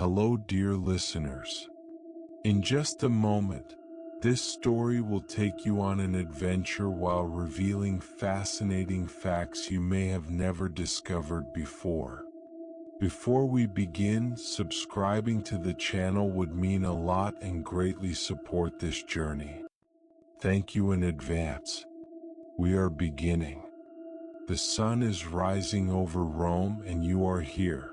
Hello, dear listeners. In just a moment, this story will take you on an adventure while revealing fascinating facts you may have never discovered before. Before we begin, subscribing to the channel would mean a lot and greatly support this journey. Thank you in advance. We are beginning. The sun is rising over Rome and you are here.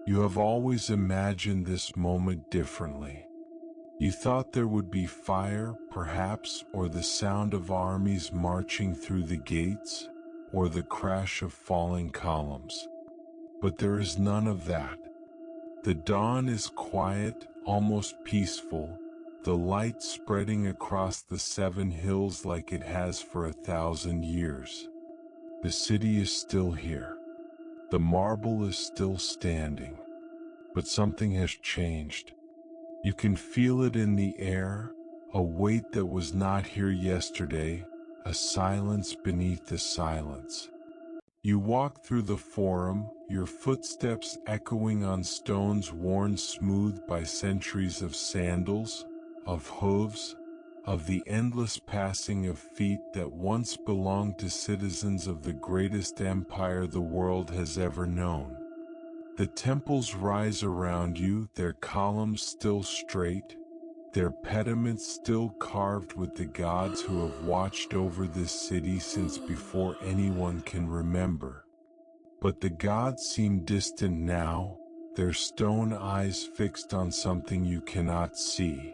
You have always imagined this moment differently. You thought there would be fire, perhaps, or the sound of armies marching through the gates, or the crash of falling columns. But there is none of that. The dawn is quiet, almost peaceful, the light spreading across the 7 hills like it has for 1,000 years. The city is still here. The marble is still standing. But something has changed. You can feel it in the air, a weight that was not here yesterday, a silence beneath the silence. You walk through the forum, your footsteps echoing on stones worn smooth by centuries of sandals, of hooves, of the endless passing of feet that once belonged to citizens of the greatest empire the world has ever known. The temples rise around you, their columns still straight, their pediments still carved with the gods who have watched over this city since before anyone can remember. But the gods seem distant now, their stone eyes fixed on something you cannot see.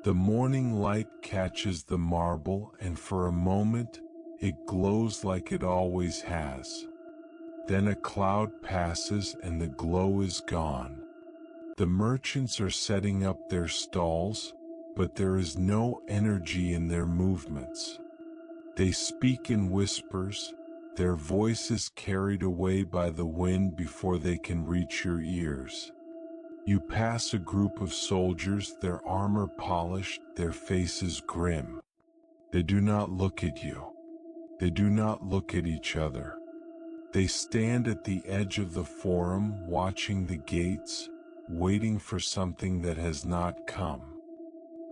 The morning light catches the marble, and for a moment, it glows like it always has. Then a cloud passes and the glow is gone. The merchants are setting up their stalls, but there is no energy in their movements. They speak in whispers, their voices carried away by the wind before they can reach your ears. You pass a group of soldiers, their armor polished, their faces grim. They do not look at you. They do not look at each other. They stand at the edge of the forum, watching the gates, waiting for something that has not come.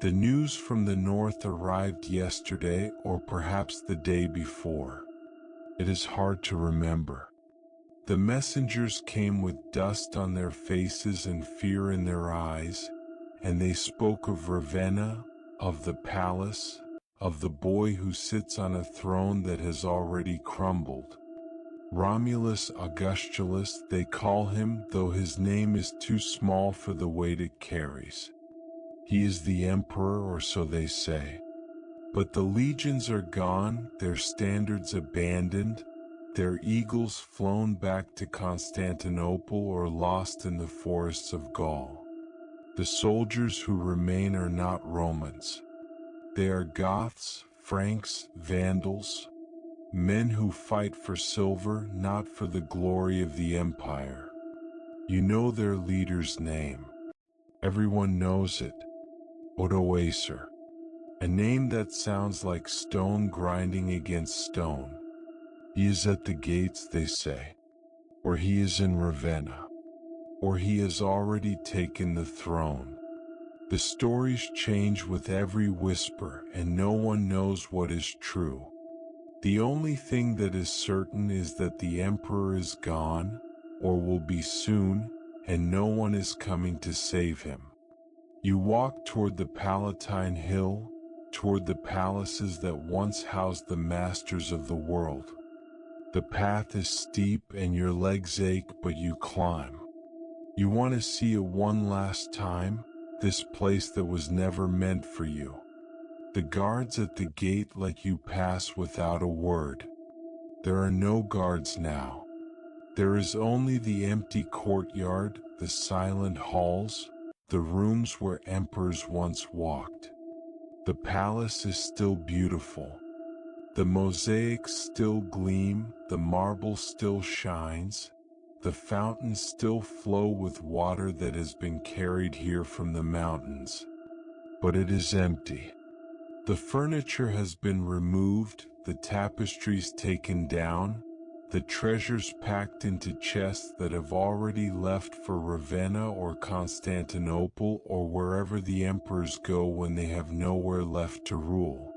The news from the north arrived yesterday or perhaps the day before. It is hard to remember. The messengers came with dust on their faces and fear in their eyes, and they spoke of Ravenna, of the palace, of the boy who sits on a throne that has already crumbled. Romulus Augustulus they call him, though his name is too small for the weight it carries. He is the emperor, or so they say. But the legions are gone, their standards abandoned, their eagles flown back to Constantinople or lost in the forests of Gaul. The soldiers who remain are not Romans. They are Goths, Franks, Vandals, men who fight for silver, not for the glory of the empire. You know their leader's name. Everyone knows it. Odoacer. A name that sounds like stone grinding against stone. He is at the gates, they say. Or he is in Ravenna. Or he has already taken the throne. The stories change with every whisper, and no one knows what is true. The only thing that is certain is that the emperor is gone, or will be soon, and no one is coming to save him. You walk toward the Palatine Hill, toward the palaces that once housed the masters of the world. The path is steep and your legs ache, but you climb. You want to see it one last time, this place that was never meant for you. The guards at the gate let you pass without a word. There are no guards now. There is only the empty courtyard, the silent halls, the rooms where emperors once walked. The palace is still beautiful. The mosaics still gleam, the marble still shines, the fountains still flow with water that has been carried here from the mountains. But it is empty. The furniture has been removed, the tapestries taken down, the treasures packed into chests that have already left for Ravenna or Constantinople or wherever the emperors go when they have nowhere left to rule.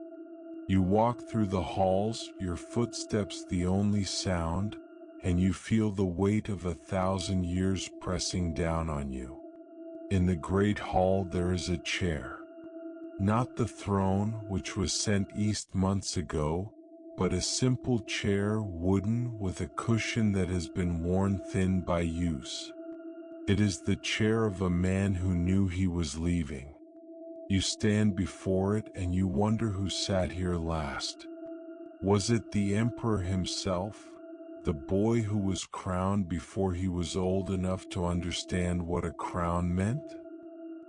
You walk through the halls, your footsteps the only sound, and you feel the weight of 1,000 years pressing down on you. In the great hall there is a chair. Not the throne which was sent east months ago, but a simple chair, wooden, with a cushion that has been worn thin by use. It is the chair of a man who knew he was leaving. You stand before it and you wonder who sat here last. Was it the emperor himself, the boy who was crowned before he was old enough to understand what a crown meant?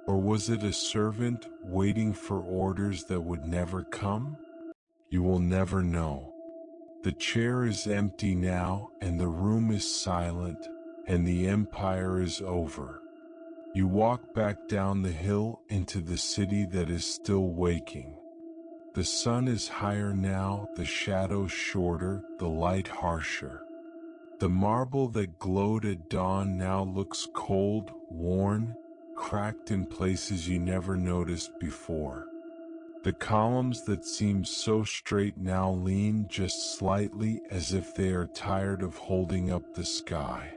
Or was it a servant waiting for orders that would never come? You will never know. The chair is empty now, and the room is silent, and the empire is over. You walk back down the hill into the city that is still waking. The sun is higher now, the shadows shorter, the light harsher. The marble that glowed at dawn now looks cold, worn, cracked in places you never noticed before. The columns that seemed so straight now lean just slightly as if they are tired of holding up the sky.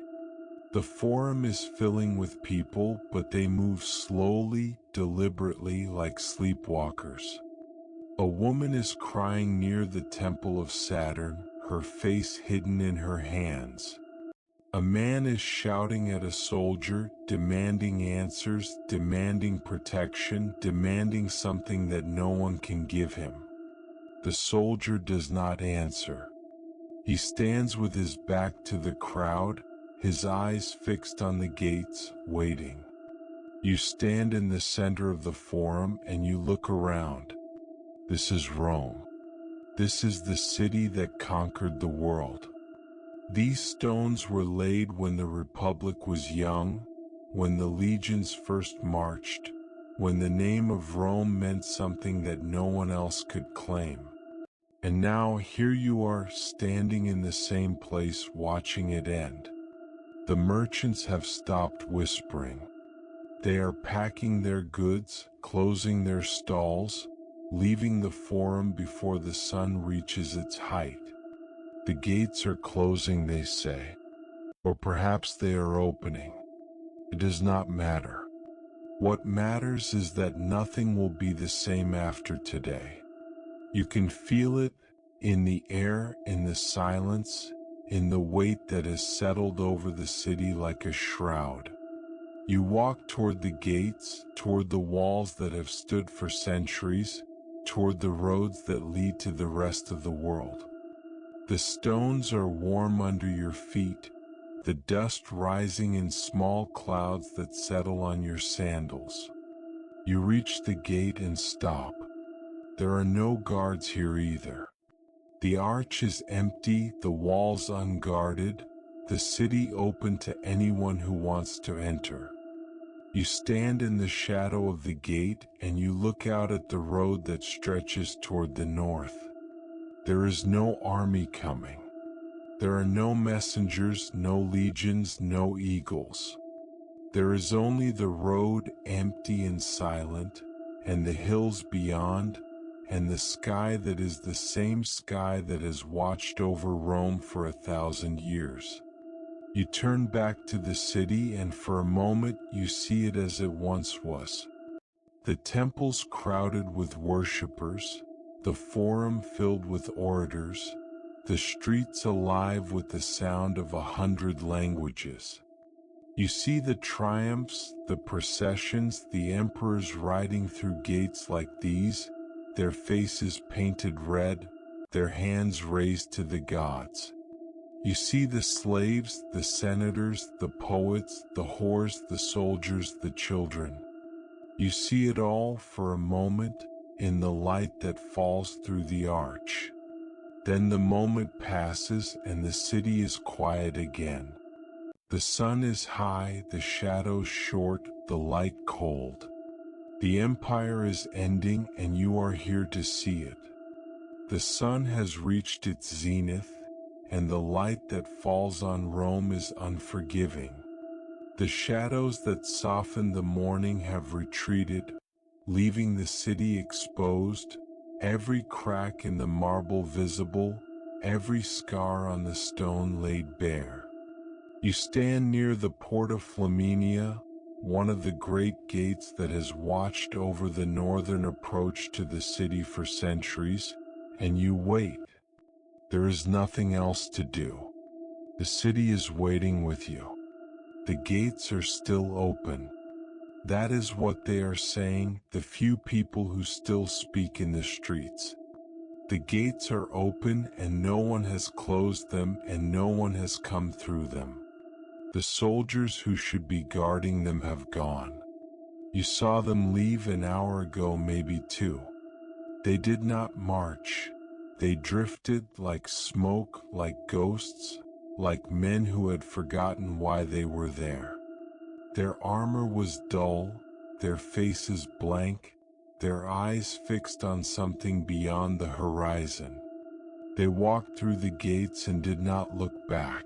The forum is filling with people, but they move slowly, deliberately, like sleepwalkers. A woman is crying near the temple of Saturn, her face hidden in her hands. A man is shouting at a soldier, demanding answers, demanding protection, demanding something that no one can give him. The soldier does not answer. He stands with his back to the crowd, his eyes fixed on the gates, waiting. You stand in the center of the forum and you look around. This is Rome. This is the city that conquered the world. These stones were laid when the Republic was young, when the legions first marched, when the name of Rome meant something that no one else could claim. And now here you are, standing in the same place, watching it end. The merchants have stopped whispering. They are packing their goods, closing their stalls, leaving the forum before the sun reaches its height. The gates are closing, they say. Or perhaps they are opening. It does not matter. What matters is that nothing will be the same after today. You can feel it in the air, in the silence, in the weight that has settled over the city like a shroud. You walk toward the gates, toward the walls that have stood for centuries, toward the roads that lead to the rest of the world. The stones are warm under your feet, the dust rising in small clouds that settle on your sandals. You reach the gate and stop. There are no guards here either. The arch is empty, the walls unguarded, the city open to anyone who wants to enter. You stand in the shadow of the gate and you look out at the road that stretches toward the north. There is no army coming. There are no messengers, no legions, no eagles. There is only the road, empty and silent, and the hills beyond, and the sky that is the same sky that has watched over Rome for 1,000 years. You turn back to the city and for a moment you see it as it once was. The temples crowded with worshippers, the forum filled with orators, the streets alive with the sound of 100 languages. You see the triumphs, the processions, the emperors riding through gates like these, their faces painted red, their hands raised to the gods. You see the slaves, the senators, the poets, the whores, the soldiers, the children. You see it all for a moment in the light that falls through the arch. Then the moment passes and the city is quiet again. The sun is high, the shadows short, the light cold. The empire is ending and you are here to see it. The sun has reached its zenith, and the light that falls on Rome is unforgiving. The shadows that soften the morning have retreated, leaving the city exposed, every crack in the marble visible, every scar on the stone laid bare. You stand near the Porta Flaminia, one of the great gates that has watched over the northern approach to the city for centuries, and you wait. There is nothing else to do. The city is waiting with you. The gates are still open. That is what they are saying, the few people who still speak in the streets. The gates are open and no one has closed them and no one has come through them. The soldiers who should be guarding them have gone. You saw them leave an hour ago, maybe two. They did not march. They drifted like smoke, like ghosts, like men who had forgotten why they were there. Their armor was dull, their faces blank, their eyes fixed on something beyond the horizon. They walked through the gates and did not look back.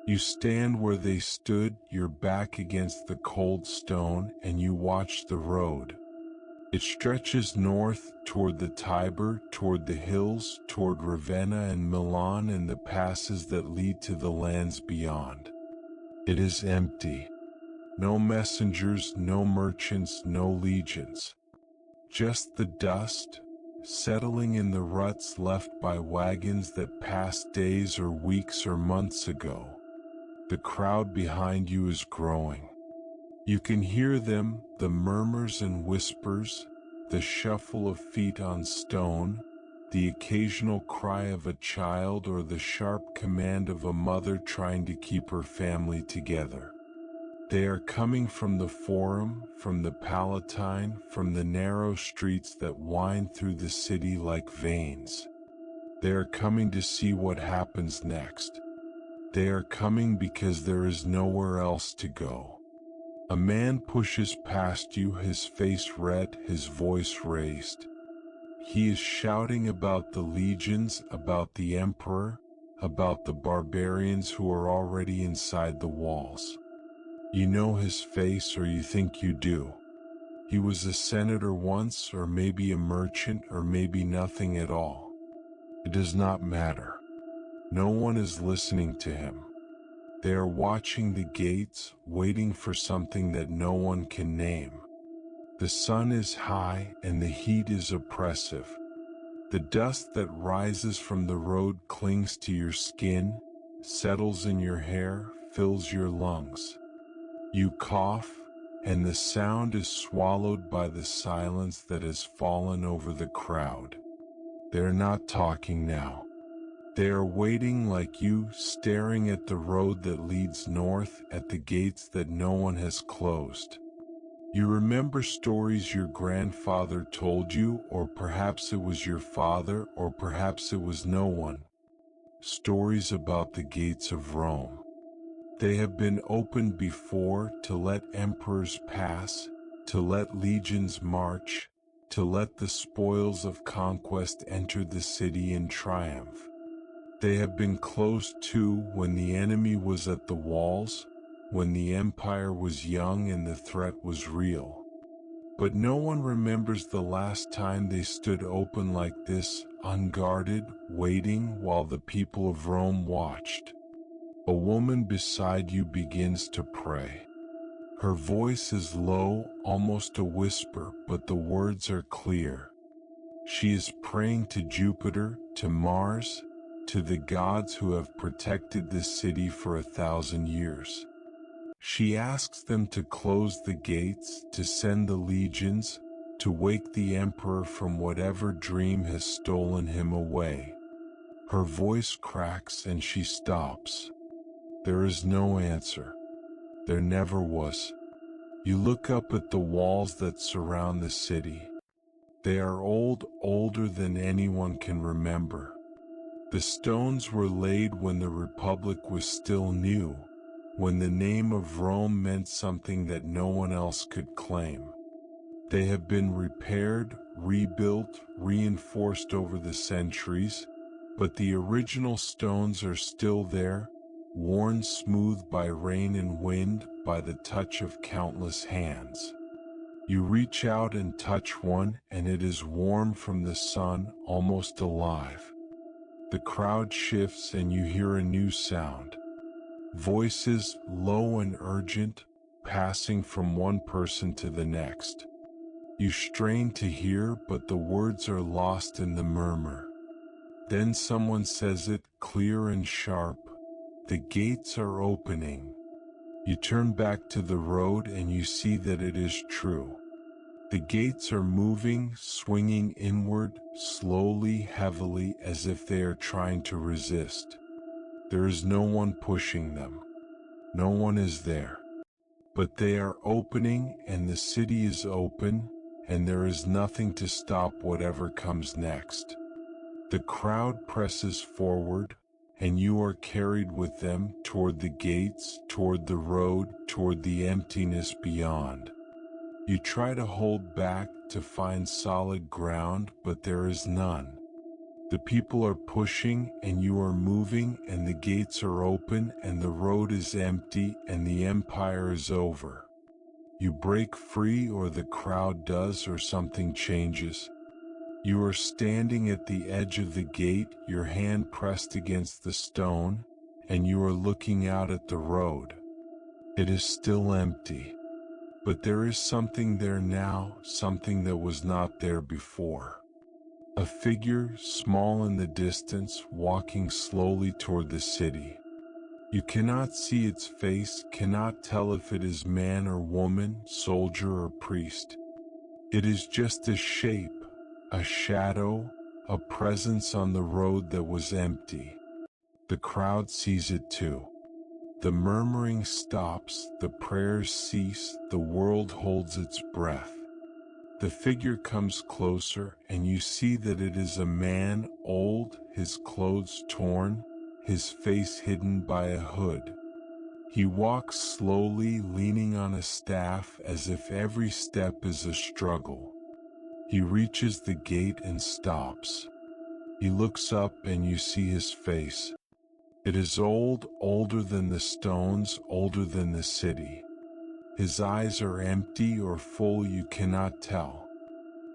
You stand where they stood, your back against the cold stone, and you watch the road. It stretches north toward the Tiber, toward the hills, toward Ravenna and Milan and the passes that lead to the lands beyond. It is empty. No messengers, no merchants, no legions. Just the dust, settling in the ruts left by wagons that passed days or weeks or months ago. The crowd behind you is growing. You can hear them, the murmurs and whispers, the shuffle of feet on stone, the occasional cry of a child or the sharp command of a mother trying to keep her family together. They are coming from the Forum, from the Palatine, from the narrow streets that wind through the city like veins. They are coming to see what happens next. They are coming because there is nowhere else to go. A man pushes past you, his face red, his voice raised. He is shouting about the legions, about the emperor, about the barbarians who are already inside the walls. You know his face, or you think you do. He was a senator once, or maybe a merchant, or maybe nothing at all. It does not matter. No one is listening to him. They are watching the gates, waiting for something that no one can name. The sun is high and the heat is oppressive. The dust that rises from the road clings to your skin, settles in your hair, fills your lungs. You cough, and the sound is swallowed by the silence that has fallen over the crowd. They are not talking now. They are waiting like you, staring at the road that leads north, at the gates that no one has closed. You remember stories your grandfather told you, or perhaps it was your father, or perhaps it was no one. Stories about the gates of Rome. They have been opened before to let emperors pass, to let legions march, to let the spoils of conquest enter the city in triumph. They have been closed too when the enemy was at the walls, when the empire was young and the threat was real. But no one remembers the last time they stood open like this, unguarded, waiting while the people of Rome watched. A woman beside you begins to pray. Her voice is low, almost a whisper, but the words are clear. She is praying to Jupiter, to Mars, to the gods who have protected this city for 1,000 years. She asks them to close the gates, to send the legions, to wake the emperor from whatever dream has stolen him away. Her voice cracks and she stops. There is no answer. There never was. You look up at the walls that surround the city. They are old, older than anyone can remember. The stones were laid when the Republic was still new, when the name of Rome meant something that no one else could claim. They have been repaired, rebuilt, reinforced over the centuries, but the original stones are still there, worn smooth by rain and wind, by the touch of countless hands. You reach out and touch one, and it is warm from the sun, almost alive. The crowd shifts and you hear a new sound. Voices, low and urgent, passing from one person to the next. You strain to hear, but the words are lost in the murmur. Then someone says it, clear and sharp. The gates are opening. You turn back to the road and you see that it is true. The gates are moving, swinging inward, slowly, heavily, as if they are trying to resist. There is no one pushing them. No one is there. But they are opening, and the city is open, and there is nothing to stop whatever comes next. The crowd presses forward, and you are carried with them toward the gates, toward the road, toward the emptiness beyond. You try to hold back to find solid ground, but there is none. The people are pushing and you are moving, and the gates are open and the road is empty and the empire is over. You break free, or the crowd does, or something changes. You are standing at the edge of the gate, your hand pressed against the stone, and you are looking out at the road. It is still empty. But there is something there now, something that was not there before. A figure, small in the distance, walking slowly toward the city. You cannot see its face, cannot tell if it is man or woman, soldier or priest. It is just a shape, a shadow, a presence on the road that was empty. The crowd sees it too. The murmuring stops, the prayers cease, the world holds its breath. The figure comes closer, and you see that it is a man, old, his clothes torn, his face hidden by a hood. He walks slowly, leaning on a staff, as if every step is a struggle. He reaches the gate and stops. He looks up and you see his face. It is old, older than the stones, older than the city. His eyes are empty or full, you cannot tell.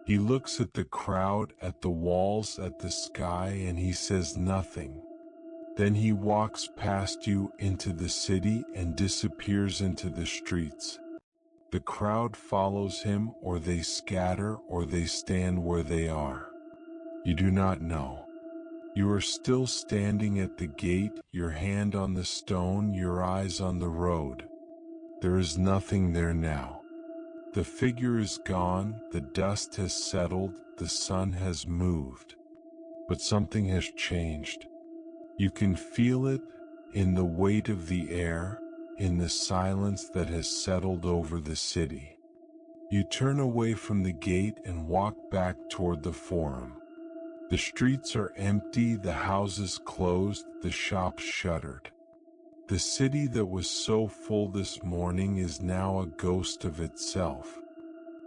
He looks at the crowd, at the walls, at the sky, and he says nothing. Then he walks past you into the city and disappears into the streets. The crowd follows him, or they scatter, or they stand where they are. You do not know. You are still standing at the gate, your hand on the stone, your eyes on the road. There is nothing there now. The figure is gone, the dust has settled, the sun has moved. But something has changed. You can feel it in the weight of the air, in the silence that has settled over the city. You turn away from the gate and walk back toward the forum. The streets are empty, the houses closed, the shops shuttered. The city that was so full this morning is now a ghost of itself.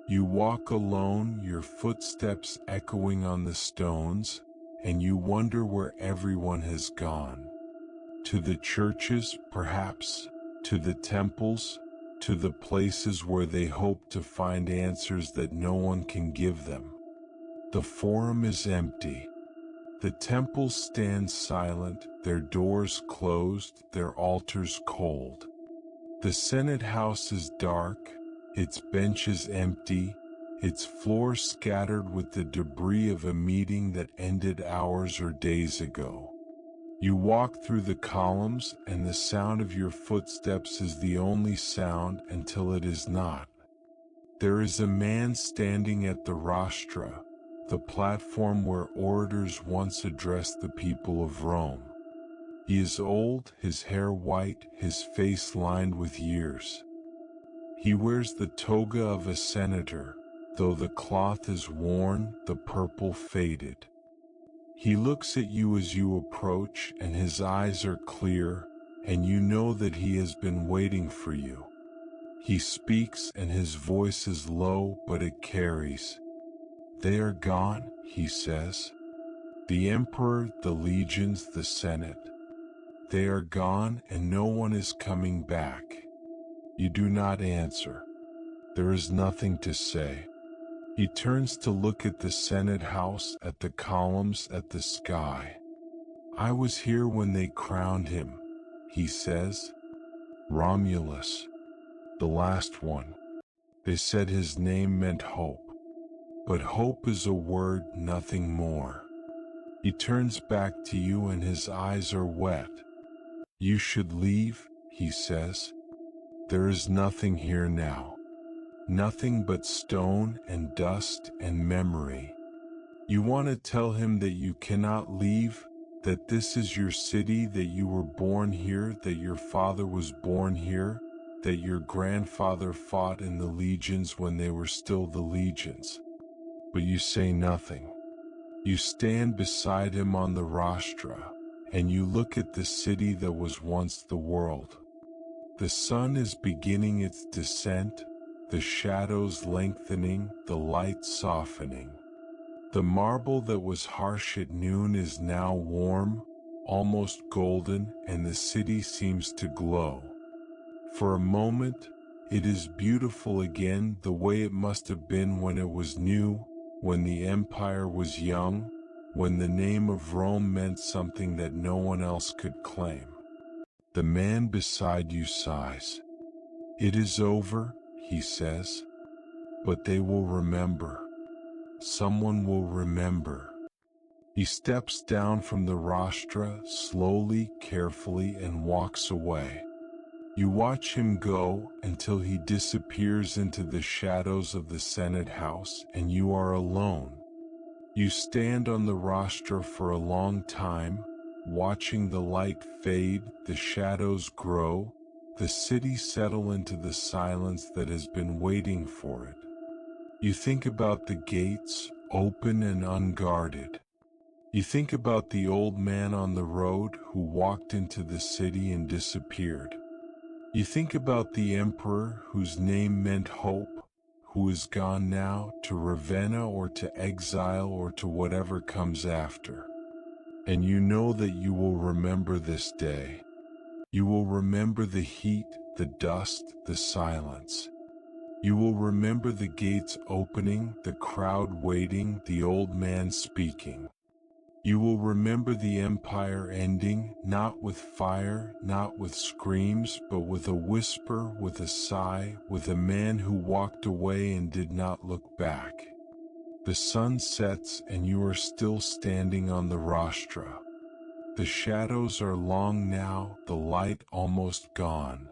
You walk alone, your footsteps echoing on the stones, and you wonder where everyone has gone. To the churches, perhaps, to the temples, to the places where they hope to find answers that no one can give them. The forum is empty. The temples stand silent, their doors closed, their altars cold. The Senate House is dark, its benches empty, its floor scattered with the debris of a meeting that ended hours or days ago. You walk through the columns, and the sound of your footsteps is the only sound until it is not. There is a man standing at the rostra, the platform where orators once addressed the people of Rome. He is old, his hair white, his face lined with years. He wears the toga of a senator, though the cloth is worn, the purple faded. He looks at you as you approach, and his eyes are clear, and you know that he has been waiting for you. He speaks, and his voice is low, but it carries. "They are gone," he says. The emperor, the legions, the senate, they are gone and no one is coming back. You do not answer. There is nothing to say. He turns to look at the Senate house, at the columns, at the sky. I was here when they crowned him, he says. Romulus, the last one. They said his name meant hope. But hope is a word, nothing more. He turns back to you and his eyes are wet. You should leave, he says. There is nothing here now. Nothing but stone and dust and memory. You want to tell him that you cannot leave, that this is your city, that you were born here, that your father was born here, that your grandfather fought in the legions when they were still the legions. But you say nothing. You stand beside him on the rostra, and you look at the city that was once the world. The sun is beginning its descent, the shadows lengthening, the light softening. The marble that was harsh at noon is now warm, almost golden, and the city seems to glow. For a moment, it is beautiful again, the way it must have been when it was new, when the empire was young, when the name of Rome meant something that no one else could claim. The man beside you sighs. It is over, he says. But they will remember. Someone will remember. He steps down from the rostra, slowly, carefully, and walks away. You watch him go until he disappears into the shadows of the Senate house, and you are alone. You stand on the rostra for a long time, watching the light fade, the shadows grow, the city settle into the silence that has been waiting for it. You think about the gates, open and unguarded. You think about the old man on the road who walked into the city and disappeared. You think about the emperor whose name meant hope, who is gone now to Ravenna or to exile or to whatever comes after. And you know that you will remember this day. You will remember the heat, the dust, the silence. You will remember the gates opening, the crowd waiting, the old man speaking. You will remember the empire ending, not with fire, not with screams, but with a whisper, with a sigh, with a man who walked away and did not look back. The sun sets and you are still standing on the rostra. The shadows are long now, the light almost gone.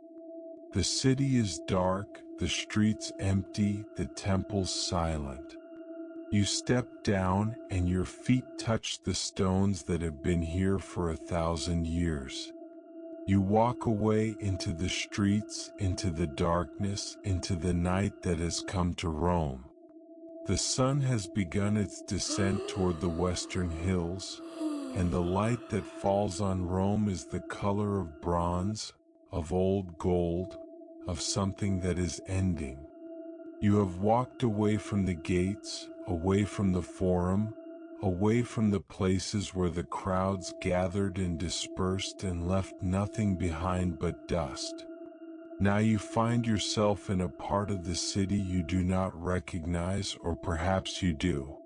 The city is dark, the streets empty, the temples silent. You step down and your feet touch the stones that have been here for 1,000 years. You walk away into the streets, into the darkness, into the night that has come to Rome. The sun has begun its descent toward the western hills, and the light that falls on Rome is the color of bronze, of old gold, of something that is ending. You have walked away from the gates, away from the forum, away from the places where the crowds gathered and dispersed and left nothing behind but dust. Now you find yourself in a part of the city you do not recognize, or perhaps you do.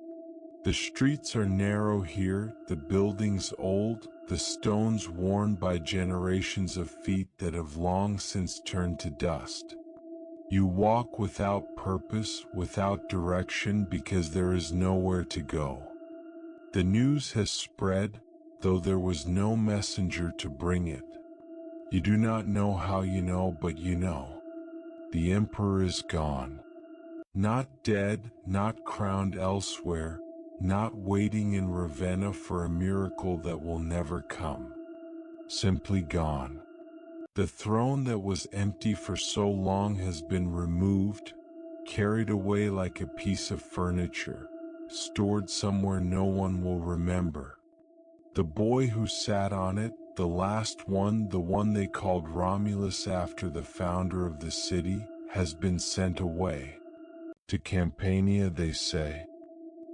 The streets are narrow here, the buildings old, the stones worn by generations of feet that have long since turned to dust. You walk without purpose, without direction, because there is nowhere to go. The news has spread, though there was no messenger to bring it. You do not know how you know, but you know. The emperor is gone. Not dead, not crowned elsewhere, not waiting in Ravenna for a miracle that will never come. Simply gone. The throne that was empty for so long has been removed, carried away like a piece of furniture, stored somewhere no one will remember. The boy who sat on it, the last one, the one they called Romulus after the founder of the city, has been sent away. To Campania, they say.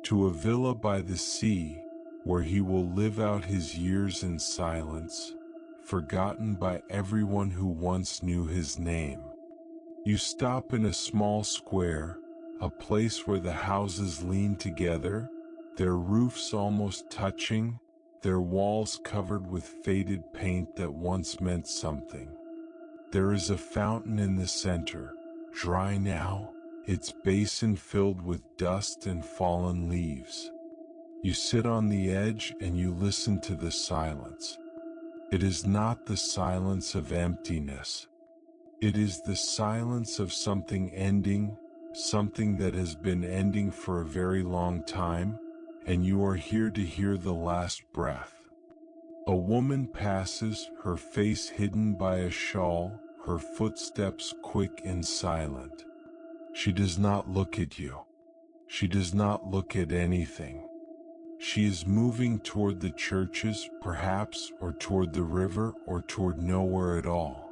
To a villa by the sea, where he will live out his years in silence, forgotten by everyone who once knew his name. You stop in a small square, a place where the houses lean together, their roofs almost touching, their walls covered with faded paint that once meant something. There is a fountain in the center, dry now, its basin filled with dust and fallen leaves. You sit on the edge and you listen to the silence. It is not the silence of emptiness. It is the silence of something ending, something that has been ending for a very long time, and you are here to hear the last breath. A woman passes, her face hidden by a shawl, her footsteps quick and silent. She does not look at you. She does not look at anything. She is moving toward the churches, perhaps, or toward the river, or toward nowhere at all.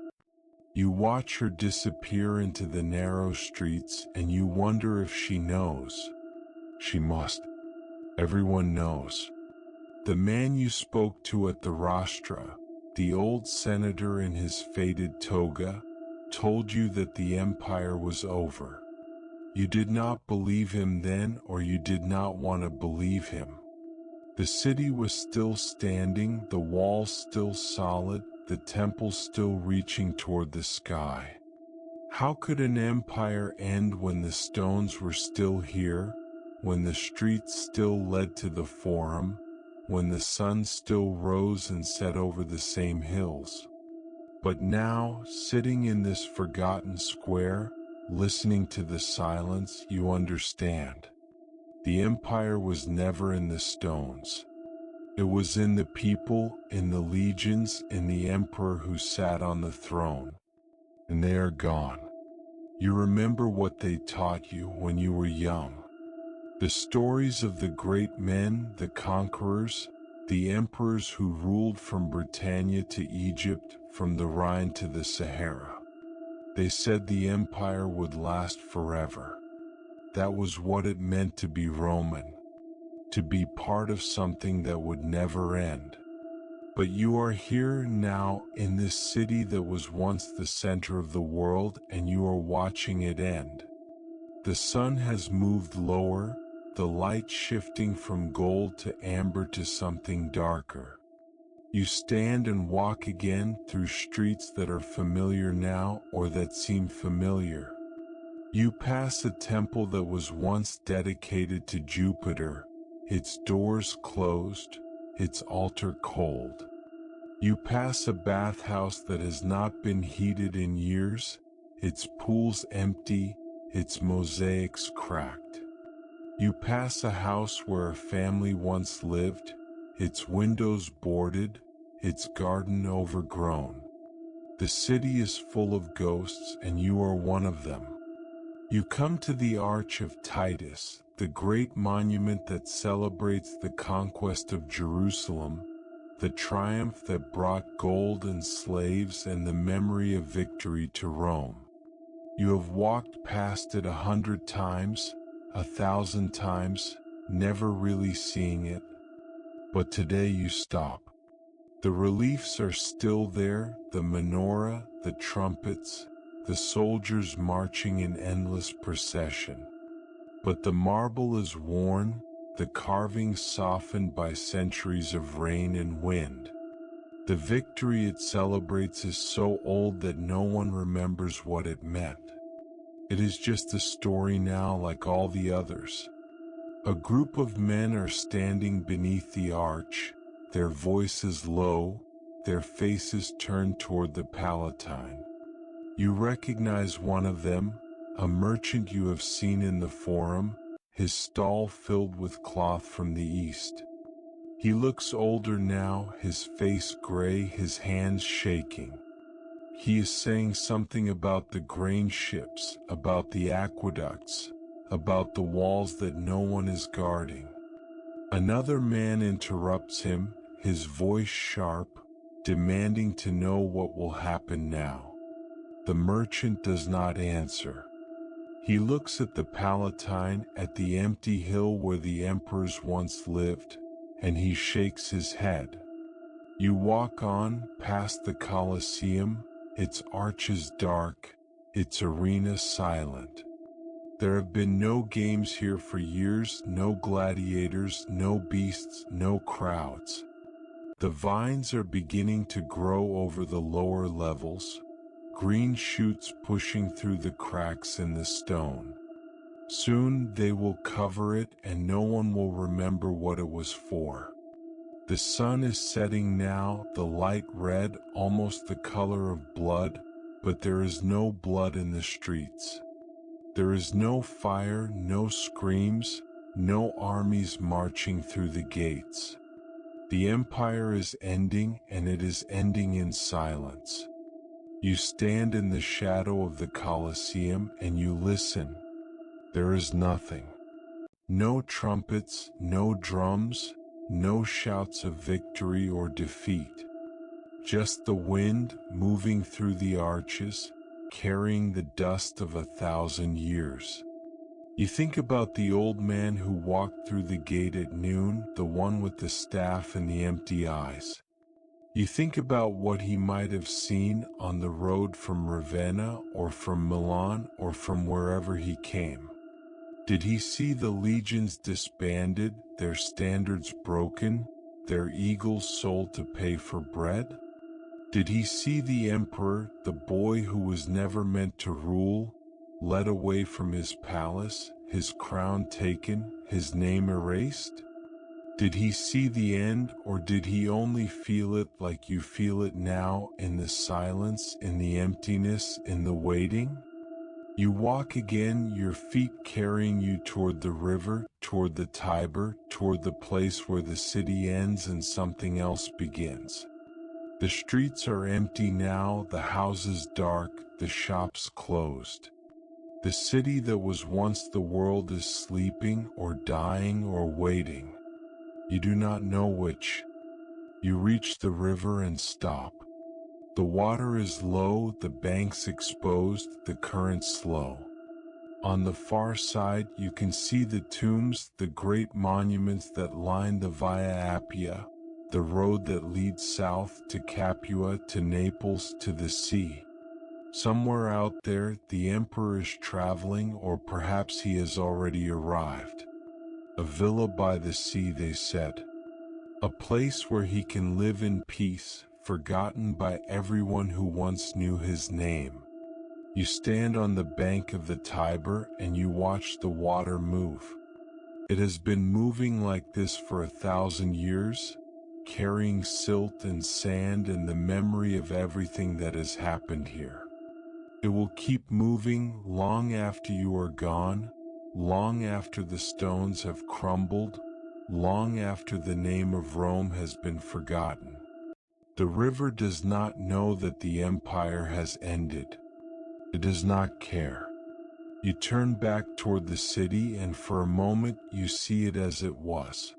You watch her disappear into the narrow streets, and you wonder if she knows. She must. Everyone knows. The man you spoke to at the rostra, the old senator in his faded toga, told you that the empire was over. You did not believe him then, or you did not want to believe him. The city was still standing, the walls still solid, the temple still reaching toward the sky. How could an empire end when the stones were still here, when the streets still led to the forum, when the sun still rose and set over the same hills? But now, sitting in this forgotten square, listening to the silence, you understand. The empire was never in the stones. It was in the people, in the legions, in the emperor who sat on the throne. And they are gone. You remember what they taught you when you were young. The stories of the great men, the conquerors, the emperors who ruled from Britannia to Egypt, from the Rhine to the Sahara. They said the empire would last forever. That was what it meant to be Roman, to be part of something that would never end. But you are here now in this city that was once the center of the world, and you are watching it end. The sun has moved lower, the light shifting from gold to amber to something darker. You stand and walk again through streets that are familiar now, or that seem familiar. You pass a temple that was once dedicated to Jupiter, its doors closed, its altar cold. You pass a bathhouse that has not been heated in years, its pools empty, its mosaics cracked. You pass a house where a family once lived, its windows boarded, its garden overgrown. The city is full of ghosts, and you are one of them. You come to the Arch of Titus, the great monument that celebrates the conquest of Jerusalem, the triumph that brought gold and slaves and the memory of victory to Rome. You have walked past it 100 times, 1,000 times, never really seeing it. But today you stop. The reliefs are still there, the menorah, the trumpets, the soldiers marching in endless procession. But the marble is worn, the carvings softened by centuries of rain and wind. The victory it celebrates is so old that no one remembers what it meant. It is just a story now like all the others. A group of men are standing beneath the arch, their voices low, their faces turned toward the Palatine. You recognize one of them, a merchant you have seen in the forum, his stall filled with cloth from the east. He looks older now, his face gray, his hands shaking. He is saying something about the grain ships, about the aqueducts, about the walls that no one is guarding. Another man interrupts him, his voice sharp, demanding to know what will happen now. The merchant does not answer. He looks at the Palatine, at the empty hill where the emperors once lived, and he shakes his head. You walk on, past the Colosseum, its arches dark, its arena silent. There have been no games here for years, no gladiators, no beasts, no crowds. The vines are beginning to grow over the lower levels, green shoots pushing through the cracks in the stone. Soon they will cover it and no one will remember what it was for. The sun is setting now, the light red, almost the color of blood, but there is no blood in the streets. There is no fire, no screams, no armies marching through the gates. The empire is ending, and it is ending in silence. You stand in the shadow of the Colosseum and you listen. There is nothing. No trumpets, no drums, no shouts of victory or defeat. Just the wind moving through the arches, carrying the dust of 1,000 years. You think about the old man who walked through the gate at noon, the one with the staff and the empty eyes. You think about what he might have seen on the road from Ravenna or from Milan or from wherever he came. Did he see the legions disbanded, their standards broken, their eagles sold to pay for bread? Did he see the emperor, the boy who was never meant to rule, led away from his palace, his crown taken, his name erased? Did he see the end, or did he only feel it like you feel it now, in the silence, in the emptiness, in the waiting? You walk again, your feet carrying you toward the river, toward the Tiber, toward the place where the city ends and something else begins. The streets are empty now, the houses dark, the shops closed. The city that was once the world is sleeping or dying or waiting. You do not know which. You reach the river and stop. The water is low, the banks exposed, the current slow. On the far side you can see the tombs, the great monuments that line the Via Appia, the road that leads south to Capua, to Naples, to the sea. Somewhere out there, the emperor is traveling, or perhaps he has already arrived. A villa by the sea, they said. A place where he can live in peace, forgotten by everyone who once knew his name. You stand on the bank of the Tiber and you watch the water move. It has been moving like this for 1,000 years, carrying silt and sand and the memory of everything that has happened here. It will keep moving long after you are gone, long after the stones have crumbled, long after the name of Rome has been forgotten. The river does not know that the empire has ended. It does not care. You turn back toward the city and for a moment you see it as it was.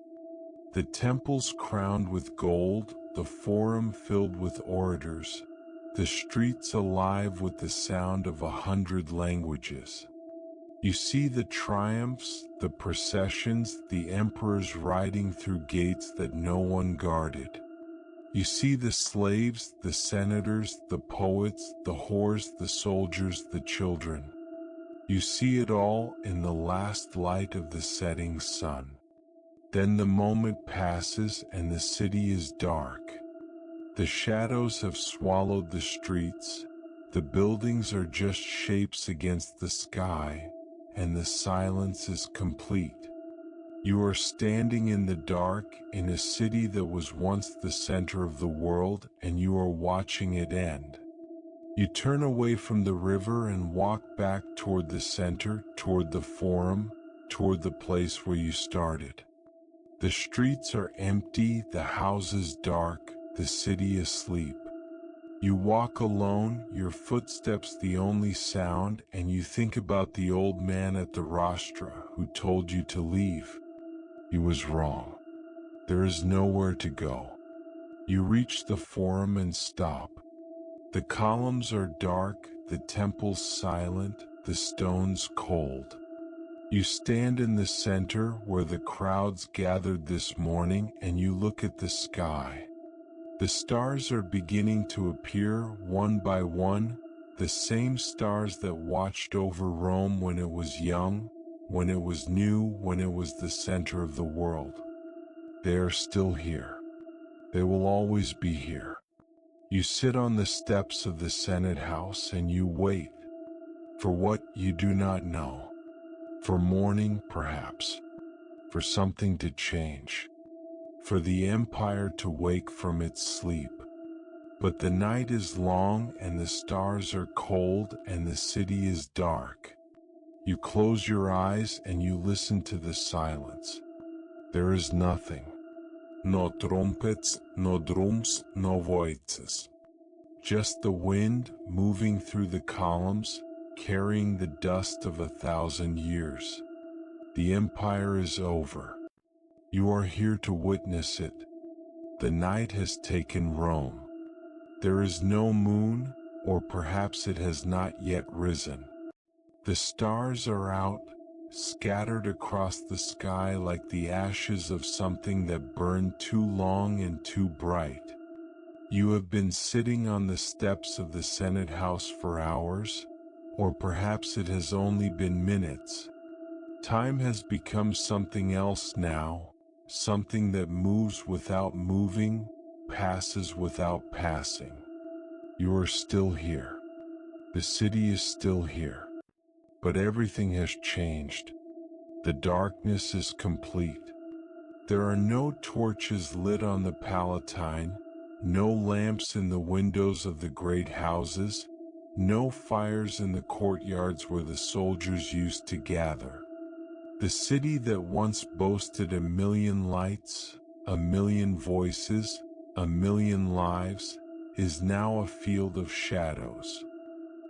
The temples crowned with gold, the forum filled with orators, the streets alive with the sound of 100 languages. You see the triumphs, the processions, the emperors riding through gates that no one guarded. You see the slaves, the senators, the poets, the whores, the soldiers, the children. You see it all in the last light of the setting sun. Then the moment passes and the city is dark. The shadows have swallowed the streets, the buildings are just shapes against the sky, and the silence is complete. You are standing in the dark in a city that was once the center of the world, and you are watching it end. You turn away from the river and walk back toward the center, toward the forum, toward the place where you started. The streets are empty, the houses dark, the city asleep. You walk alone, your footsteps the only sound, and you think about the old man at the rostra who told you to leave. He was wrong. There is nowhere to go. You reach the forum and stop. The columns are dark, the temples silent, the stones cold. You stand in the center where the crowds gathered this morning and you look at the sky. The stars are beginning to appear one by one, the same stars that watched over Rome when it was young, when it was new, when it was the center of the world. They are still here. They will always be here. You sit on the steps of the Senate House and you wait for what you do not know. For morning, perhaps. For something to change. For the empire to wake from its sleep. But the night is long and the stars are cold and the city is dark. You close your eyes and you listen to the silence. There is nothing. No trumpets, no drums, no voices. Just the wind moving through the columns, carrying the dust of 1,000 years. The empire is over. You are here to witness it. The night has taken Rome. There is no moon, or perhaps it has not yet risen. The stars are out, scattered across the sky like the ashes of something that burned too long and too bright. You have been sitting on the steps of the Senate House for hours, or perhaps it has only been minutes. Time has become something else now, something that moves without moving, passes without passing. You are still here. The city is still here. But everything has changed. The darkness is complete. There are no torches lit on the Palatine, no lamps in the windows of the great houses, no fires in the courtyards where the soldiers used to gather. The city that once boasted 1,000,000 lights, 1,000,000 voices, 1,000,000 lives, is now a field of shadows.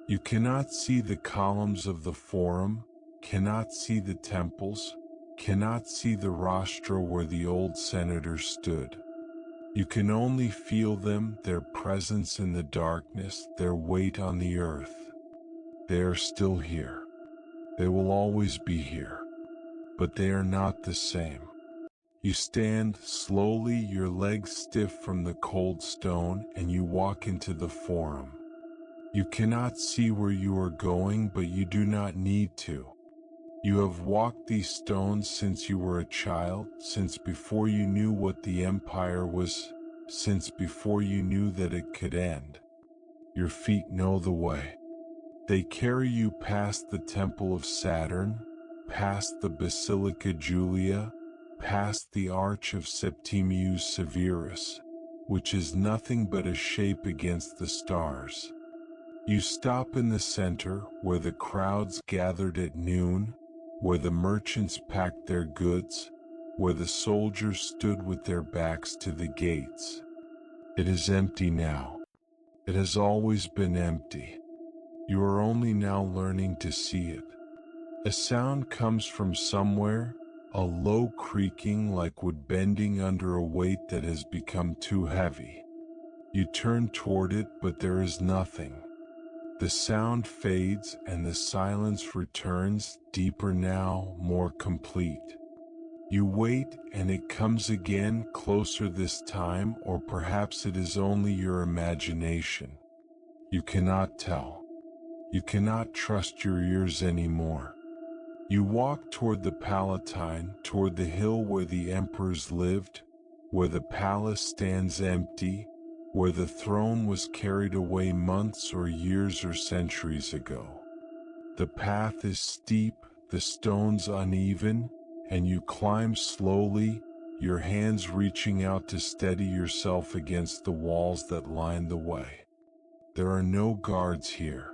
You cannot see the columns of the Forum, cannot see the temples, cannot see the rostra where the old senators stood. You can only feel them, their presence in the darkness, their weight on the earth. They are still here. They will always be here. But they are not the same. You stand slowly, your legs stiff from the cold stone, and you walk into the Forum. You cannot see where you are going, but you do not need to. You have walked these stones since you were a child, since before you knew what the empire was, since before you knew that it could end. Your feet know the way. They carry you past the Temple of Saturn, past the Basilica Julia, past the Arch of Septimius Severus, which is nothing but a shape against the stars. You stop in the center where the crowds gathered at noon, where the merchants packed their goods, where the soldiers stood with their backs to the gates. It is empty now. It has always been empty. You are only now learning to see it. A sound comes from somewhere, a low creaking like wood bending under a weight that has become too heavy. You turn toward it, but there is nothing. The sound fades and the silence returns, deeper now, more complete. You wait and it comes again, closer this time, or perhaps it is only your imagination. You cannot tell. You cannot trust your ears anymore. You walk toward the Palatine, toward the hill where the emperors lived, where the palace stands empty, where the throne was carried away months or years or centuries ago. The path is steep, the stones uneven, and you climb slowly, your hands reaching out to steady yourself against the walls that line the way. There are no guards here.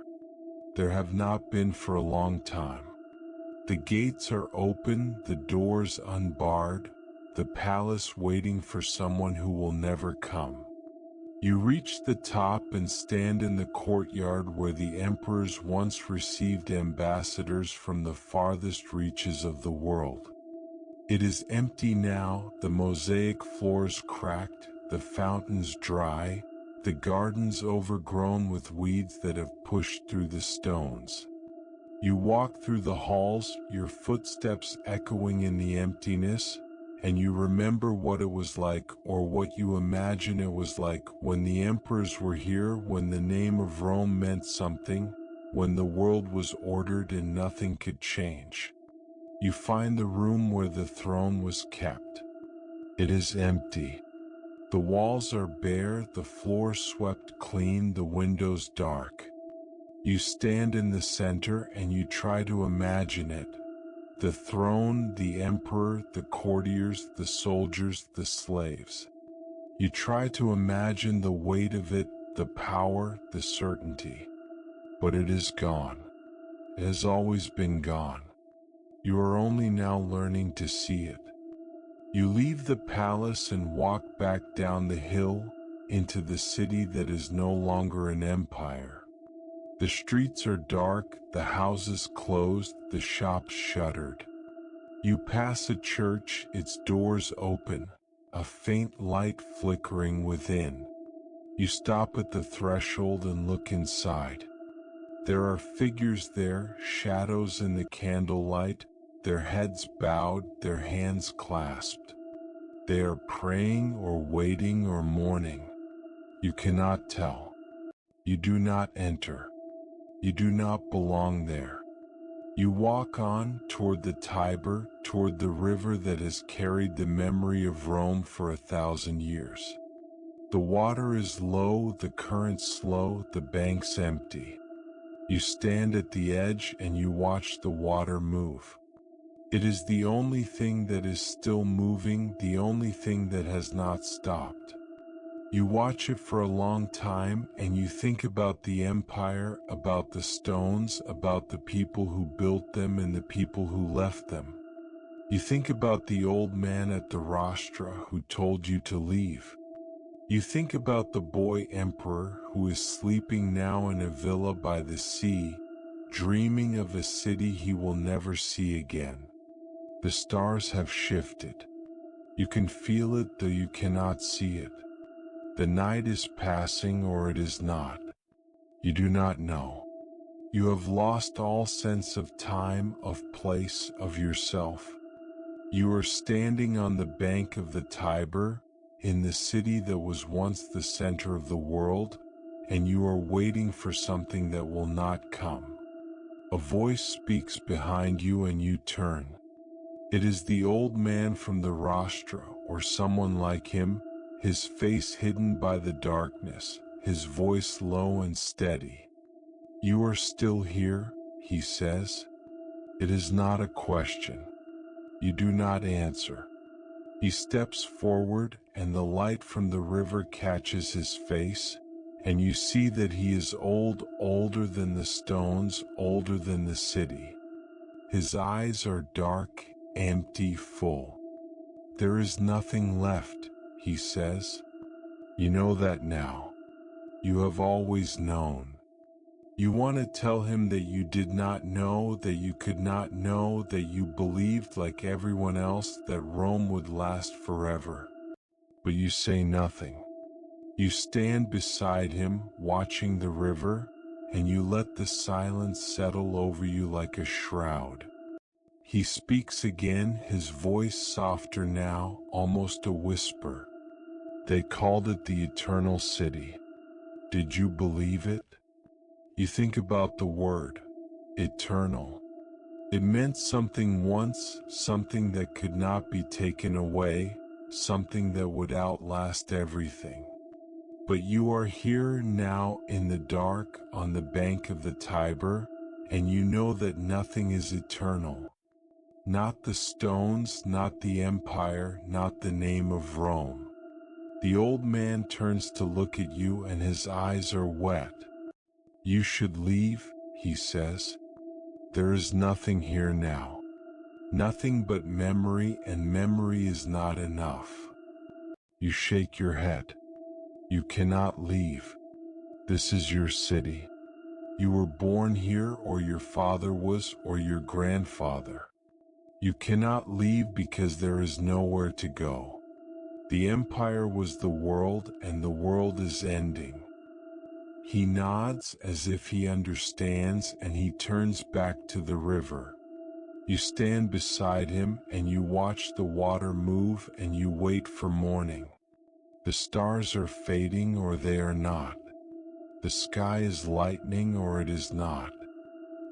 There have not been for a long time. The gates are open, the doors unbarred, the palace waiting for someone who will never come. You reach the top and stand in the courtyard where the emperors once received ambassadors from the farthest reaches of the world. It is empty now, the mosaic floors cracked, the fountains dry, the gardens overgrown with weeds that have pushed through the stones. You walk through the halls, your footsteps echoing in the emptiness, and you remember what it was like, or what you imagine it was like, when the emperors were here, when the name of Rome meant something, when the world was ordered and nothing could change. You find the room where the throne was kept. It is empty. The walls are bare, the floor swept clean, the windows dark. You stand in the center and you try to imagine it. The throne, the emperor, the courtiers, the soldiers, the slaves. You try to imagine the weight of it, the power, the certainty. But it is gone. It has always been gone. You are only now learning to see it. You leave the palace and walk back down the hill into the city that is no longer an empire. The streets are dark, the houses closed, the shops shuttered. You pass a church, its doors open, a faint light flickering within. You stop at the threshold and look inside. There are figures there, shadows in the candlelight, their heads bowed, their hands clasped. They are praying or waiting or mourning. You cannot tell. You do not enter. You do not belong there. You walk on toward the Tiber, toward the river that has carried the memory of Rome for 1,000 years. The water is low, the current slow, the banks empty. You stand at the edge and you watch the water move. It is the only thing that is still moving, the only thing that has not stopped. You watch it for a long time and you think about the empire, about the stones, about the people who built them and the people who left them. You think about the old man at the rostra who told you to leave. You think about the boy emperor who is sleeping now in a villa by the sea, dreaming of a city he will never see again. The stars have shifted. You can feel it though you cannot see it. The night is passing or it is not. You do not know. You have lost all sense of time, of place, of yourself. You are standing on the bank of the Tiber, in the city that was once the center of the world, and you are waiting for something that will not come. A voice speaks behind you and you turn. It is the old man from the rostra, or someone like him, his face hidden by the darkness, his voice low and steady. "You are still here," he says. It is not a question. You do not answer. He steps forward and the light from the river catches his face, and you see that he is old, older than the stones, older than the city. His eyes are dark, empty, full. "There is nothing left," he says. You know that now. You have always known. You want to tell him that you did not know, that you could not know, that you believed like everyone else that Rome would last forever. But you say nothing. You stand beside him, watching the river, and you let the silence settle over you like a shroud. He speaks again, his voice softer now, almost a whisper. "They called it the Eternal City. Did you believe it?" You think about the word, eternal. It meant something once, something that could not be taken away, something that would outlast everything. But you are here now in the dark on the bank of the Tiber, and you know that nothing is eternal. Not the stones, not the empire, not the name of Rome. The old man turns to look at you and his eyes are wet. "You should leave," he says. "There is nothing here now. Nothing but memory, and memory is not enough." You shake your head. You cannot leave. This is your city. You were born here, or your father was, or your grandfather. You cannot leave because there is nowhere to go. The empire was the world, and the world is ending. He nods as if he understands, and he turns back to the river. You stand beside him and you watch the water move, and you wait for morning. The stars are fading or they are not. The sky is lightening or it is not.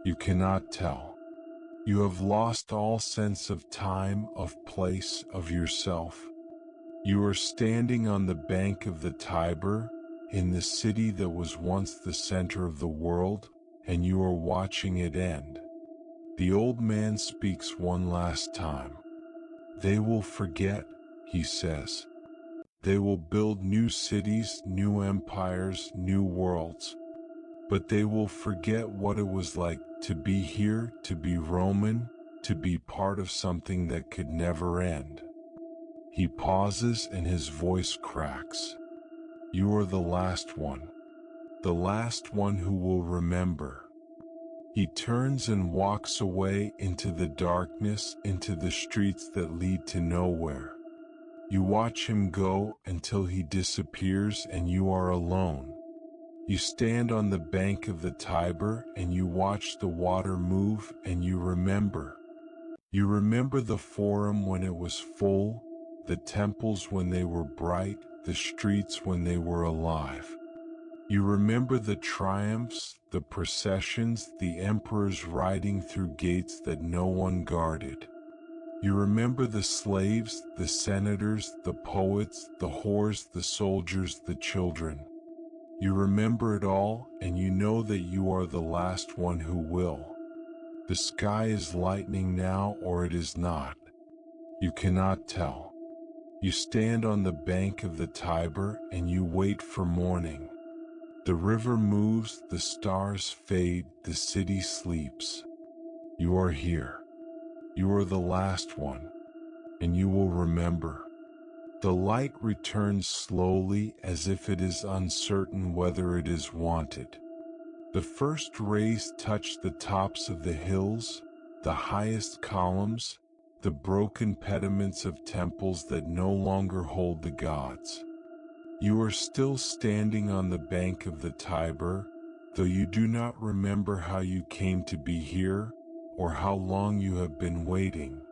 You cannot tell. You have lost all sense of time, of place, of yourself. You are standing on the bank of the Tiber, in the city that was once the center of the world, and you are watching it end. The old man speaks one last time. They will forget, he says. They will build new cities, new empires, new worlds. But they will forget what it was like to be here, to be Roman, to be part of something that could never end. He pauses and his voice cracks. You are the last one who will remember. He turns and walks away into the darkness, into the streets that lead to nowhere. You watch him go until he disappears and you are alone. You stand on the bank of the Tiber and you watch the water move, and you remember. You remember the forum when it was full, the temples when they were bright, the streets when they were alive. You remember the triumphs, the processions, the emperors riding through gates that no one guarded. You remember the slaves, the senators, the poets, the whores, the soldiers, the children. You remember it all, and you know that you are the last one who will. The sky is lightening now or it is not. You cannot tell. You stand on the bank of the Tiber and you wait for morning. The river moves, the stars fade, the city sleeps. You are here. You are the last one, and you will remember. The light returns slowly as if it is uncertain whether it is wanted. The first rays touch the tops of the hills, the highest columns, the broken pediments of temples that no longer hold the gods. You are still standing on the bank of the Tiber, though you do not remember how you came to be here, or how long you have been waiting.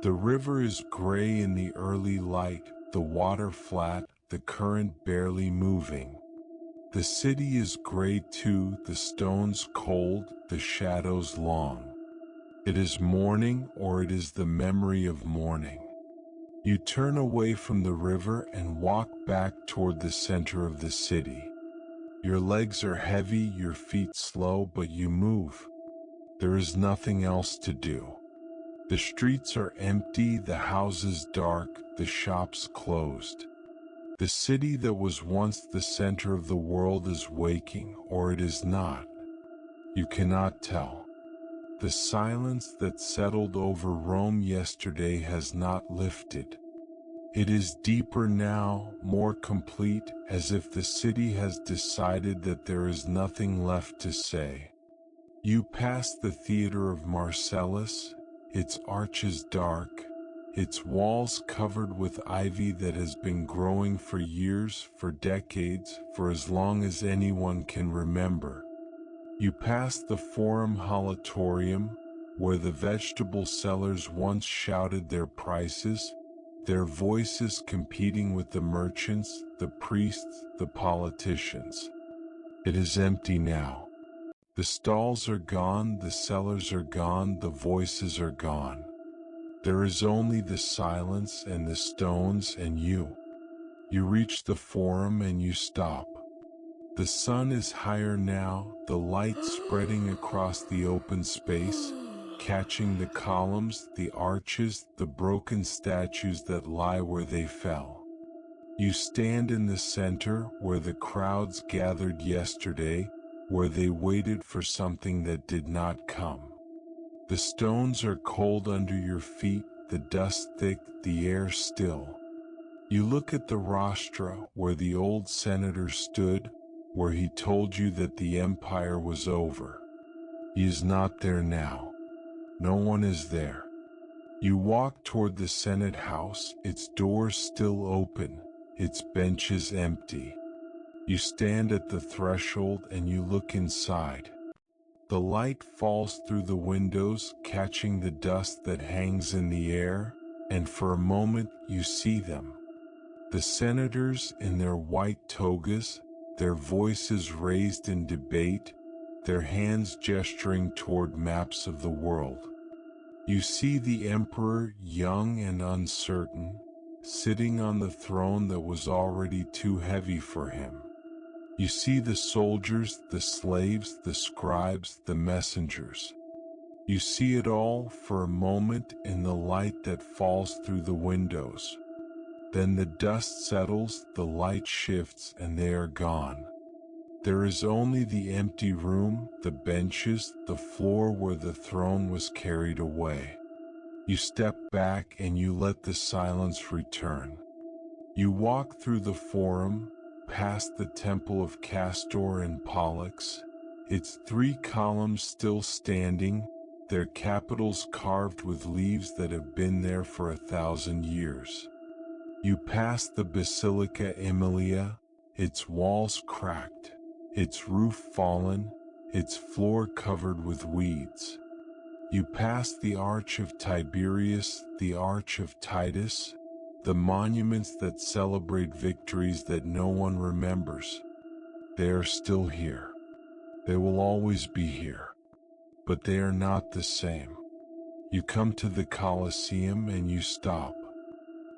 The river is gray in the early light, the water flat, the current barely moving. The city is gray too, the stones cold, the shadows long. It is morning, or it is the memory of morning. You turn away from the river and walk back toward the center of the city. Your legs are heavy, your feet slow, but you move. There is nothing else to do. The streets are empty, the houses dark, the shops closed. The city that was once the center of the world is waking, or it is not. You cannot tell. The silence that settled over Rome yesterday has not lifted. It is deeper now, more complete, as if the city has decided that there is nothing left to say. You pass the theater of Marcellus, its arches dark, its walls covered with ivy that has been growing for years, for decades, for as long as anyone can remember. You pass the Forum Holatorium, where the vegetable sellers once shouted their prices, their voices competing with the merchants, the priests, the politicians. It is empty now. The stalls are gone, the sellers are gone, the voices are gone. There is only the silence and the stones and you. You reach the forum and you stop. The sun is higher now, the light spreading across the open space, catching the columns, the arches, the broken statues that lie where they fell. You stand in the center, where the crowds gathered yesterday, where they waited for something that did not come. The stones are cold under your feet, the dust thick, the air still. You look at the rostra, where the old senator stood, where he told you that the empire was over. He is not there now. No one is there. You walk toward the Senate House, its doors still open, its benches empty. You stand at the threshold and you look inside. The light falls through the windows, catching the dust that hangs in the air, and for a moment you see them. The senators in their white togas, their voices raised in debate, their hands gesturing toward maps of the world. You see the emperor, young and uncertain, sitting on the throne that was already too heavy for him. You see the soldiers, the slaves, the scribes, the messengers. You see it all for a moment in the light that falls through the windows. Then the dust settles, the light shifts, and they are gone. There is only the empty room, the benches, the floor where the throne was carried away. You step back and you let the silence return. You walk through the forum, past the temple of Castor and Pollux, its 3 columns still standing, their capitals carved with leaves that have been there for 1,000 years. You pass the Basilica Aemilia, its walls cracked, its roof fallen, its floor covered with weeds. You pass the Arch of Tiberius, the Arch of Titus, the monuments that celebrate victories that no one remembers. They are still here. They will always be here. But they are not the same. You come to the Colosseum and you stop.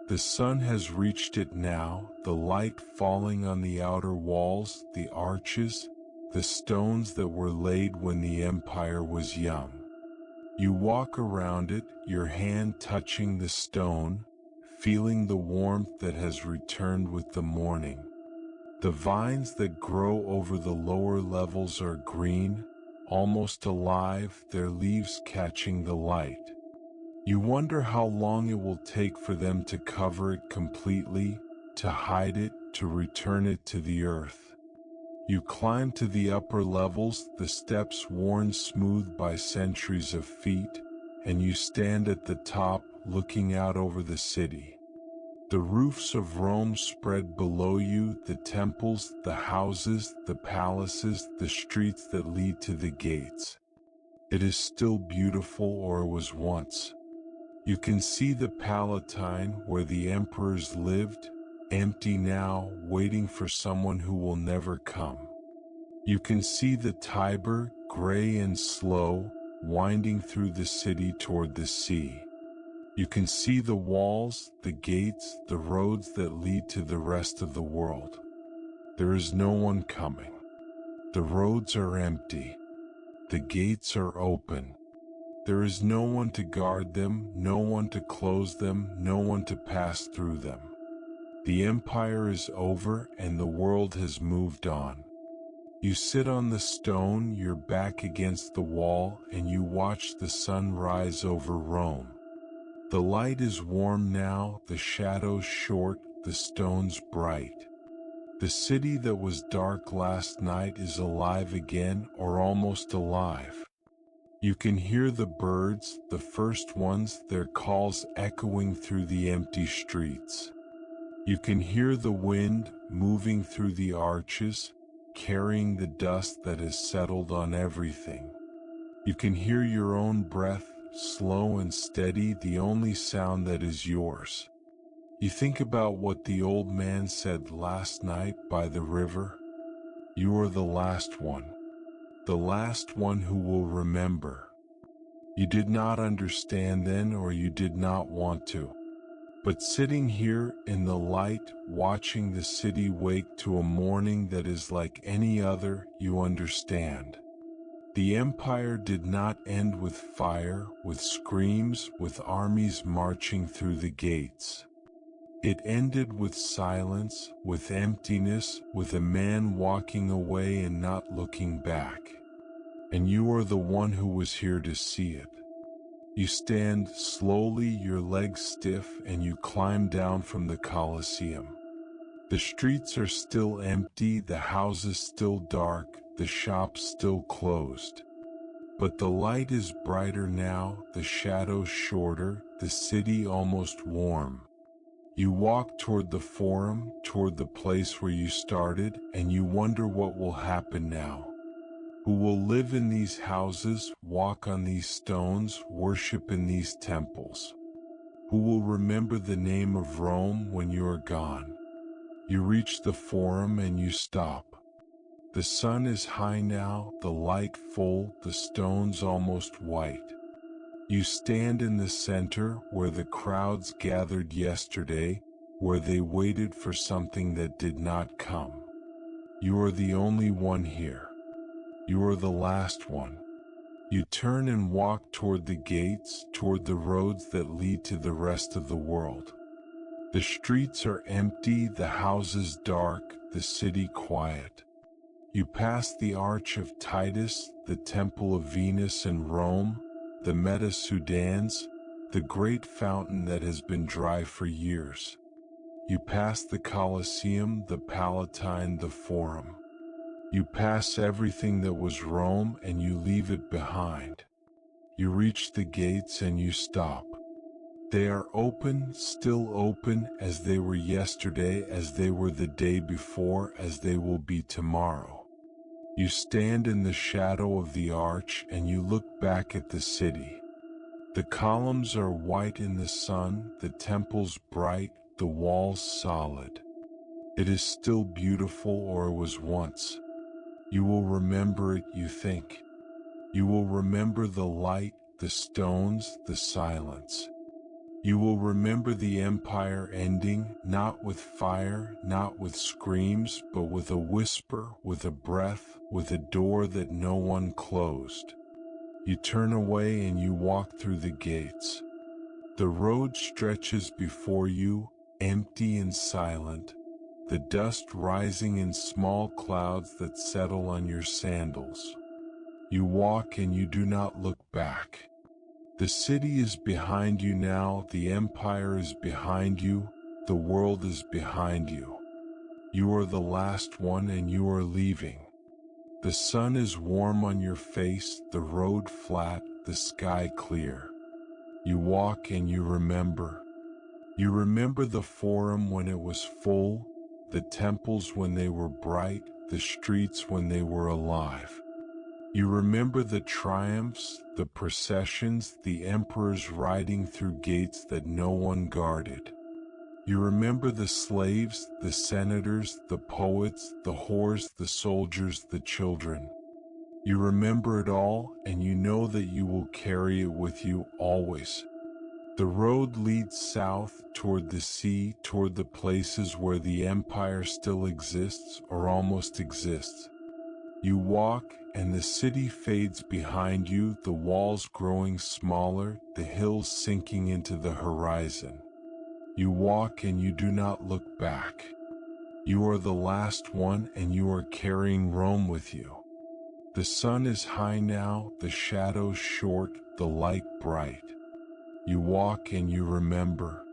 The sun has reached it now, the light falling on the outer walls, the arches, the stones that were laid when the empire was young. You walk around it, your hand touching the stone, feeling the warmth that has returned with the morning. The vines that grow over the lower levels are green, almost alive, their leaves catching the light. You wonder how long it will take for them to cover it completely, to hide it, to return it to the earth. You climb to the upper levels, the steps worn smooth by centuries of feet, and you stand at the top, looking out over the city. The roofs of Rome spread below you, the temples, the houses, the palaces, the streets that lead to the gates. It is still beautiful, or was once. You can see the Palatine where the emperors lived, empty now, waiting for someone who will never come. You can see the Tiber, gray and slow, winding through the city toward the sea. You can see the walls, the gates, the roads that lead to the rest of the world. There is no one coming. The roads are empty. The gates are open. There is no one to guard them, no one to close them, no one to pass through them. The empire is over and the world has moved on. You sit on the stone, your back against the wall, and you watch the sun rise over Rome. The light is warm now, the shadows short, the stones bright. The city that was dark last night is alive again, or almost alive. You can hear the birds, the first ones, their calls echoing through the empty streets. You can hear the wind moving through the arches, carrying the dust that has settled on everything. You can hear your own breath, slow and steady, the only sound that is yours. You think about what the old man said last night by the river. You are the last one who will remember. You did not understand then, or you did not want to. But sitting here in the light, watching the city wake to a morning that is like any other, you understand. The empire did not end with fire, with screams, with armies marching through the gates. It ended with silence, with emptiness, with a man walking away and not looking back. And you are the one who was here to see it. You stand slowly, your legs stiff, and you climb down from the Colosseum. The streets are still empty, the houses still dark, the shops still closed. But the light is brighter now, the shadows shorter, the city almost warm. You walk toward the Forum, toward the place where you started, and you wonder what will happen now. Who will live in these houses, walk on these stones, worship in these temples? Who will remember the name of Rome when you are gone? You reach the Forum and you stop. The sun is high now, the light full, the stones almost white. You stand in the center where the crowds gathered yesterday, where they waited for something that did not come. You are the only one here. You are the last one. You turn and walk toward the gates, toward the roads that lead to the rest of the world. The streets are empty, the houses dark, the city quiet. You pass the Arch of Titus, the Temple of Venus in Rome, the Meta Sudans, the great fountain that has been dry for years. You pass the Colosseum, the Palatine, the Forum. You pass everything that was Rome and you leave it behind. You reach the gates and you stop. They are open, still open, as they were yesterday, as they were the day before, as they will be tomorrow. You stand in the shadow of the arch and you look back at the city. The columns are white in the sun, the temples bright, the walls solid. It is still beautiful, or it was once. You will remember it, you think. You will remember the light, the stones, the silence. You will remember the empire ending, not with fire, not with screams, but with a whisper, with a breath, with a door that no one closed. You turn away and you walk through the gates. The road stretches before you, empty and silent, the dust rising in small clouds that settle on your sandals. You walk and you do not look back. The city is behind you now, the empire is behind you, the world is behind you. You are the last one and you are leaving. The sun is warm on your face, the road flat, the sky clear. You walk and you remember. You remember the Forum when it was full, the temples when they were bright, the streets when they were alive. You remember the triumphs, the processions, the emperors riding through gates that no one guarded. You remember the slaves, the senators, the poets, the whores, the soldiers, the children. You remember it all, and you know that you will carry it with you always. The road leads south, toward the sea, toward the places where the empire still exists or almost exists. You walk, and the city fades behind you, the walls growing smaller, the hills sinking into the horizon. You walk and you do not look back. You are the last one and you are carrying Rome with you. The sun is high now, the shadows short, the light bright. You walk and you remember.